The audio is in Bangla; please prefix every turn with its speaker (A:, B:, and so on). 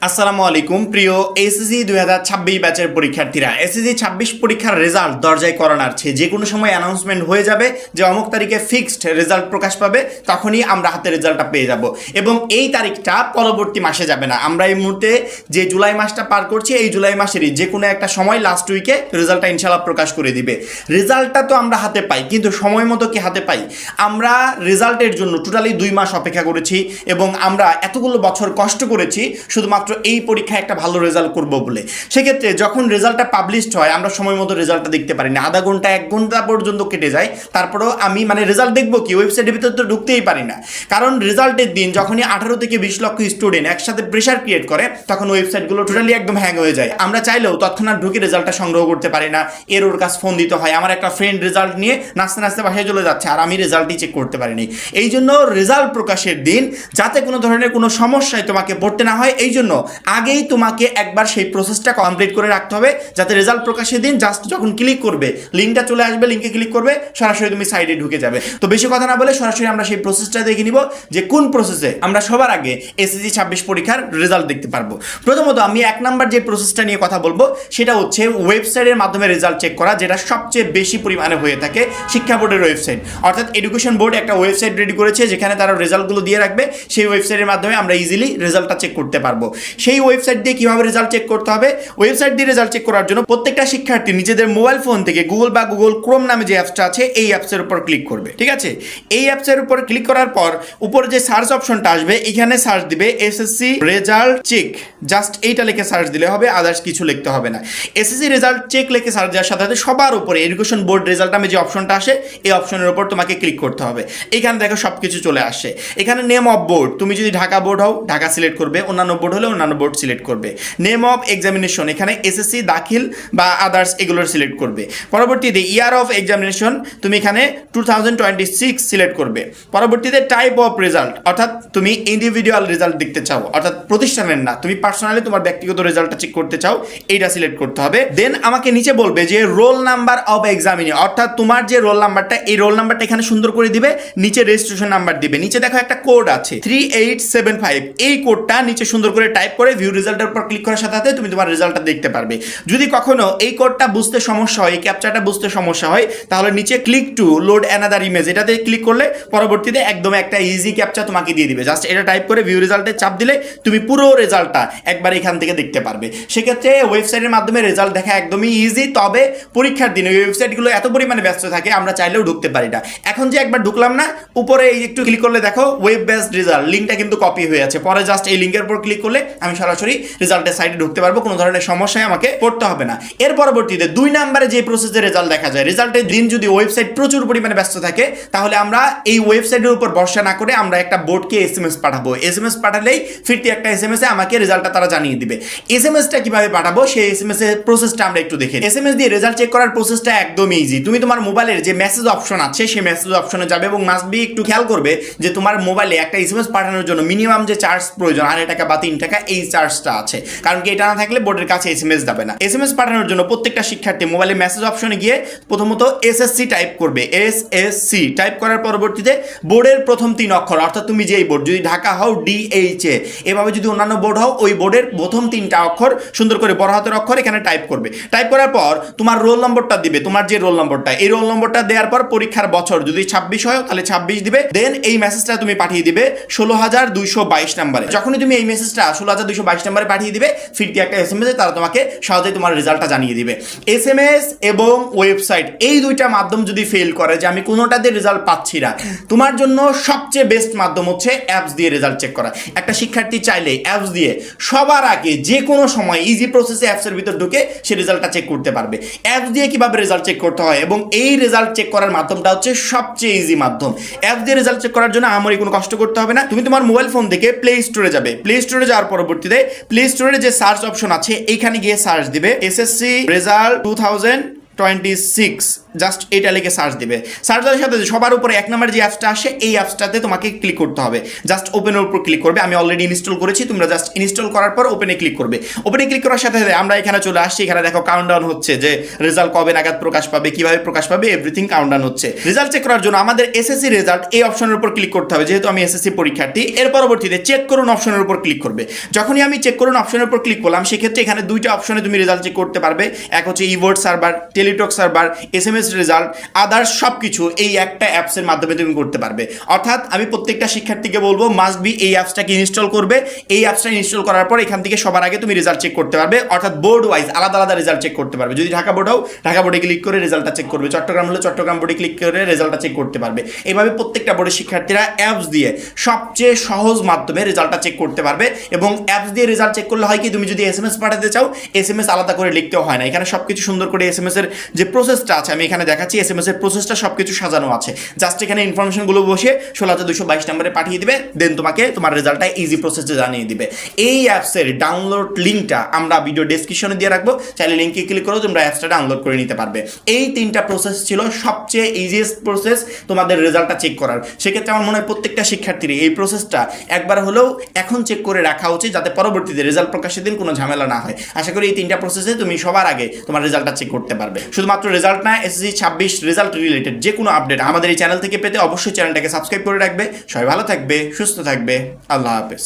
A: আসসালামু আলাইকুম প্রিয় এসএসসি 2026 ব্যাচের পরীক্ষার্থীরা। এসএসসি 26 পরীক্ষার রেজাল্ট দরজায় করা নাড়ছে। যে কোনো সময় অ্যানাউন্সমেন্ট হয়ে যাবে যে অমুক তারিখে ফিক্সড রেজাল্ট প্রকাশ পাবে, তখনই আমরা হাতে রেজাল্টটা পেয়ে যাব এবং এই তারিখটা পরবর্তী মাসে যাবে না। আমরা এই মুহূর্তে যে জুলাই মাসটা পার করছি, এই জুলাই মাসেরই যে কোনো একটা সময় লাস্ট উইকে রেজাল্টটা ইনশাআল্লাহ প্রকাশ করে দিবে। রেজাল্টটা তো আমরা হাতে পাই, কিন্তু সময় মতো কি হাতে পাই? আমরা রেজাল্টের জন্য টোটালি 2 মাস অপেক্ষা করেছি এবং আমরা এতগুলো বছর কষ্ট করেছি শুধুমাত্র এই পরীক্ষায় একটা ভালো রেজাল্ট করব বলে। সেক্ষেত্রে যখন রেজাল্টটা পাবলিশড হয় আমরা সময় মতো রেজাল্টটা দেখতে পারি না, আধা ঘন্টা 1 ঘন্টা পর্যন্ত কেটে যায়। তারপরেও আমি রেজাল্ট দেখবো কি, ওয়েবসাইটের ভিতরে তো ঢুকতেই পারি না। কারণ রেজাল্টের দিন যখনই 18 থেকে 20 লক্ষ স্টুডেন্ট একসাথে প্রেশার ক্রিয়েট করে, তখন ওয়েবসাইটগুলো টোটালি একদম হ্যাং হয়ে যায়। আমরা চাইলেও তৎক্ষণাৎ ঢুকে রেজাল্টটা সংগ্রহ করতে পারি না, ওর কাছে ফোন দিতে হয়। আমার একটা ফ্রেন্ড রেজাল্ট নিয়ে নাচতে নাচতে বাসায় চলে যাচ্ছে আর আমি রেজাল্টই চেক করতে পারিনি। এই জন্য রেজাল্ট প্রকাশের দিন যাতে কোনো ধরনের কোনো সমস্যায় তোমাকে পড়তে না হয়, এই জন্য আগেই তোমাকে একবার সেই প্রসেসটা কমপ্লিট করে রাখতে হবে, যাতে রেজাল্ট প্রকাশের দিন জাস্ট যখন ক্লিক করবে লিঙ্কটা চলে আসবে, লিঙ্কে ক্লিক করবে সরাসরি তুমি সাইডে ঢুকে যাবে। তো বেশি কথা না বলে সরাসরি আমরা সেই প্রসেসটা দেখে নিব যে কোন প্রসেসে আমরা সবার আগে এসএসসি 26 পরীক্ষার রেজাল্ট দেখতে পারবো। প্রথমত আমি 1 নাম্বার যে প্রসেসটা নিয়ে কথা বলবো সেটা হচ্ছে ওয়েবসাইটের মাধ্যমে রেজাল্ট চেক করা, যেটা সবচেয়ে বেশি পরিমাণে হয়ে থাকে শিক্ষা বোর্ডের ওয়েবসাইট। অর্থাৎ এডুকেশন বোর্ড একটা ওয়েবসাইট রেডি করেছে যেখানে তারা রেজাল্টগুলো দিয়ে রাখবে। সেই ওয়েবসাইটের মাধ্যমে আমরা ইজিলি রেজাল্টটা চেক করতে পারবো। সেই ওয়েবসাইট দিয়ে কিভাবে রেজাল্ট চেক করতে হবে? ওয়েবসাইট দিয়ে রেজাল্ট চেক করার জন্য প্রত্যেকটা শিক্ষার্থী নিজেদের মোবাইল ফোন থেকে গুগল বা গুগল ক্রোম নামে যে অ্যাপসটা আছে এই অ্যাপসের উপর ক্লিক করবে। ঠিক আছে, এই অ্যাপসের উপর ক্লিক করার পর উপরে যে সার্চ অপশনটা আসবে এখানে সার্চ দিবে এসএসসি রেজাল্ট চেক, জাস্ট এইটা লিখে সার্চ দিলে হবে, আদার্স কিছু লিখতে হবে না। এসএসসি রেজাল্ট চেক লিখে সার্চ দেওয়ার সাথে সাথে সবার উপরে এডুকেশন বোর্ড রেজাল্ট নামে যে অপশনটা আসে এই অপশনের উপর তোমাকে ক্লিক করতে হবে। এখানে দেখো সব কিছু চলে আসে। এখানে নেম অফ বোর্ড, তুমি যদি ঢাকা বোর্ড হও ঢাকা সিলেক্ট করবে, অন্যান্য বোর্ড হলে অন্যান্য বোর্ড সিলেক্ট করবে। নেম অফ এক্সামিনেশন, এখানে এসএসসি দাখিল বা আদার্স এগুলোর সিলেক্ট করবে। পরবর্তীতে ইয়ার অফ এক্সামিনেশন তুমি এখানে 2026 সিলেক্ট করবে। পরবর্তীতে টাইপ অফ রেজাল্ট, অর্থাৎ তুমি ইন্ডিভিজুয়াল রেজাল্ট দেখতে চাও, অর্থাৎ প্রতিষ্ঠানের না, তুমি পার্সোনালি তোমার ব্যক্তিগত রেজাল্টটা চেক করতে চাও, এইটা সিলেক্ট করতে হবে। দেন আমাকে নিচে বলবে যে রোল নাম্বার অফ এক্সামিনি, অর্থাৎ তোমার যে রোল নাম্বারটা এই রোল নাম্বারটা এখানে সুন্দর করে দিবে, নিচে রেজিস্ট্রেশন নাম্বার দিবে। নিচে দেখো একটা কোড আছে 3875, এই কোডটা নিচে সুন্দর করে টাইপ করে ভিউ রেজাল্টের উপর ক্লিক করার সাথে সাথে তুমি তোমার রেজাল্টটা দেখতে পারবে। যদি কখনো এই কোডটা বুঝতে সমস্যা হয়, এই ক্যাপচাটা বুঝতে সমস্যা হয়, তাহলে নিচে click to load another image এটাতে ক্লিক করলে পরবর্তীতে একদম একটা ইজি ক্যাপচা তোমাকে দিয়ে দিবে। জাস্ট এটা টাইপ করে ভিউ রেজাল্টে চাপ দিলে তুমি পুরো রেজাল্টটা একবার এখান থেকে দেখতে পারবে। সেক্ষেত্রে ওয়েবসাইটের মাধ্যমে রেজাল্ট দেখা একদমই ইজি, তবে পরীক্ষার দিনে ওয়েবসাইটগুলো এত পরিমাণে ব্যস্ত থাকে আমরা চাইলেও ঢুকতে পারি না। এখন যে একবার ঢুকলাম না, উপরে এই একটু ক্লিক করলে দেখো ওয়েব বেসড রেজাল্ট লিঙ্কটা কিন্তু কপি হয়ে আছে। পরে জাস্ট এই লিঙ্কের উপর ক্লিক করলে আমি সরাসরি রেজাল্টের সাইটে ঢুকতে পারবো, কোনো ধরনের সমস্যায় আমাকে পড়তে হবে না। এর পরবর্তীতে 2 নম্বরে যে প্রসেসে রেজাল্ট দেখা যায়, রেজাল্টের দিন যদি ওয়েবসাইট প্রচুর পরিমাণে ব্যস্ত থাকে তাহলে আমরা এই ওয়েবসাইটের উপর ভরসা না করে আমরা একটা বোর্ডকে এসএমএস পাঠাবো। এসএমএস পাঠালেই ফিরতি একটা এসএমএস এ আমাকে রেজাল্টটা তারা জানিয়ে দিবে। এসএমএসটা কিভাবে পাঠাবো সেই এসএমএস এর প্রসেসটা আমরা একটু দেখে। এসএমএস দিয়ে রেজাল্ট চেক করার প্রসেসটা একদম ইজি। তুমি তোমার মোবাইলের যে মেসেজ অপশন আছে সেই মেসেজ অপশনে যাবে এবং মাস্ট বি একটু খেয়াল করবে যে তোমার মোবাইলে একটা এসএমএস পাঠানোর জন্য মিনিমাম যে চার্জ প্রয়োজন 2.5 টাকা বা 3 টাকা এই চার্জটা আছে, কারণ কি এটা না থাকলে বোর্ডের কাছে এসএমএস যাবে না। এসএমএস পাঠানোর জন্য প্রত্যেকটা শিক্ষার্থী মোবাইলে মেসেজ অপশনে গিয়ে প্রথমত এসএসসি টাইপ করবে। এসএসসি টাইপ করার পরবর্তীতে বোর্ডের প্রথম 3 অক্ষর, অর্থাৎ তুমি যেই বোর্ড, যদি ঢাকা হও DHA, এভাবে যদি অন্যান্য বোর্ড হও ওই বোর্ডের প্রথম 3টা অক্ষর সুন্দর করে বড় হাতের অক্ষর এখানে টাইপ করবে। টাইপ করার পর তোমার রোল নম্বরটা দিবে, তোমার যে রোল নম্বরটা, এই রোল নম্বরটা দেওয়ার পর পরীক্ষার বছর যদি 26 হয় তাহলে 26 দিবে। দেন এই মেসেজটা তুমি পাঠিয়ে দিবে 16222 নম্বরে। যখনই তুমি এই মেসেজটা 16222 নম্বরে পাঠিয়ে দিবে, ফিরতি একটা এসএমএস তারা তোমাকে সহজেই তোমার রেজাল্টটা জানিয়ে দিবে। এসএমএস এবং ওয়েবসাইট এই 2টা মাধ্যম যদি ফেল করে যে আমি কোনোটাতে রেজাল্ট পাচ্ছি না, তোমার জন্য সবচেয়ে বেস্ট মাধ্যম হচ্ছে অ্যাপস দিয়ে রেজাল্ট চেক করা। একটা শিক্ষার্থী চাইলে অ্যাপস দিয়ে সবার আগে যে কোনো সময় ইজি প্রসেসে অ্যাপসের ভিতর ঢুকে সে রেজাল্টটা চেক করতে পারবে। অ্যাপস দিয়ে কিভাবে রেজাল্ট চেক করতে হয় এবং এই রেজাল্ট চেক করার মাধ্যমটা হচ্ছে সবচেয়ে ইজি মাধ্যম। অ্যাপস দিয়ে রেজাল্ট চেক করার জন্য আমারই কোনো কষ্ট করতে হবে না। তুমি তোমার মোবাইল ফোন থেকে প্লে স্টোরে যাবে। প্লে স্টোরে যাওয়ার পরবর্তীতে প্লে স্টোরে যে সার্চ অপশন আছে এইখানে গিয়ে সার্চ দিবে এসএসসি রেজাল্ট 2026 জাস্ট এটা লিখে সার্চ দিবে। সার্চ দেওয়ার সাথে সবার উপরে 1 নম্বর যে অ্যাপসটা আসে এই অ্যাপসটাতে তোমাকে ক্লিক করতে হবে। জাস্ট ওপেনের উপর ক্লিক করবে। আমি অলরেডি ইনস্টল করেছি, তোমরা জাস্ট ইনস্টল করার পর ওপেনে ক্লিক করবে। ওপেনে ক্লিক করার সাথে সাথে আমরা এখানে চলে আসছি। এখানে দেখো কাউন্টডাউন হচ্ছে যে রেজাল্ট কবে নাগাদ প্রকাশ পাবে, কিভাবে প্রকাশ পাবে, এভরিথিং কাউন্টডাউন হচ্ছে। রেজাল্ট চেক করার জন্য আমাদের এসএসসি রেজাল্ট এই অপশনের উপর ক্লিক করতে হবে, যেহেতু আমি এসএসসি পরীক্ষার্থী। এর পরবর্তীতে চেক করুন অপশনের উপর ক্লিক করবে। যখনই আমি চেক করুন অপশনের উপর ক্লিক করলাম, সেক্ষেত্রে এখানে দুইটা অপশনে তুমি রেজাল্ট চেক করতে পারবে। এক হচ্ছে evote server, Teletalk server, SMS result, others সব কিছু এই একটা অ্যাপসের মাধ্যমে তুমি করতে পারবে। অর্থাৎ আমি প্রত্যেকটা শিক্ষার্থীকে বলবো মাস্ট বি এই অ্যাপসটাকে ইনস্টল করবে। এই অ্যাপসটা ইনস্টল করার পর এখান থেকে সবার আগে তুমি রেজাল্ট চেক করতে পারবে, অর্থাৎ বোর্ড ওয়াইজ আলাদা আলাদা রেজাল্ট চেক করতে পারবে। যদি ঢাকা বোর্ড হও ঢাকা বোর্ডে ক্লিক করে রেজাল্টটা চেক করবে, চট্টগ্রাম হলে চট্টগ্রাম বোর্ডে ক্লিক করে রেজাল্টটা চেক করতে পারবে। এইভাবে প্রত্যেকটা বোর্ডের শিক্ষার্থীরা অ্যাপস দিয়ে সবচেয়ে সহজ মাধ্যমে রেজাল্টটা চেক করতে পারবে। এবং অ্যাপস দিয়ে রেজাল্ট চেক করলে হয় কি, তুমি যদি এসএমএস পাঠাতে চাও এসএমএস আলাদা করে লিখতেও হয় না। এখানে সবকিছু সুন্দর করে এসএমএস এর যে প্রসেসটা আছে আমি এখানে দেখাচ্ছি। এসএমএস এর প্রসেসটা সবকিছু সাজানো আছে। জাস্ট এখানে ইনফরমেশনগুলো বসিয়ে 16222 নম্বরে পাঠিয়ে দিবে, দেন তোমাকে তোমার রেজাল্টটা ইজি প্রসেসে জানিয়ে দিবে। এই অ্যাপসের ডাউনলোড লিঙ্কটা আমরা ভিডিও ডেসক্রিপশনে দিয়ে রাখবো, চাইলে লিঙ্কে ক্লিক করো তোমরা অ্যাপসটা ডাউনলোড করে নিতে পারবে। এই 3টা প্রসেস ছিল সবচেয়ে ইজিয়েস্ট প্রসেস তোমাদের রেজাল্টটা চেক করার। সেক্ষেত্রে আমার মনে হয় প্রত্যেকটা শিক্ষার্থীর এই প্রসেসটা একবার হলেও এখন চেক করে রাখা উচিত, যাতে পরবর্তীতে রেজাল্ট প্রকাশের দিন কোনো ঝামেলা না হয়। আশা করি এই 3টা প্রসেসে তুমি সবার আগে তোমার রেজাল্টটা চেক করতে পারবে। শুধুমাত্র রেজাল্ট না, এসএসসি 26 রেজাল্ট রিলেটেড যে কোনো আপডেট আমাদের এই চ্যানেল থেকে পেতে অবশ্যই চ্যানেলটাকে সাবস্ক্রাইব করে রাখবে। সবাই ভালো থাকবে, সুস্থ থাকবে। আল্লাহ হাফেজ।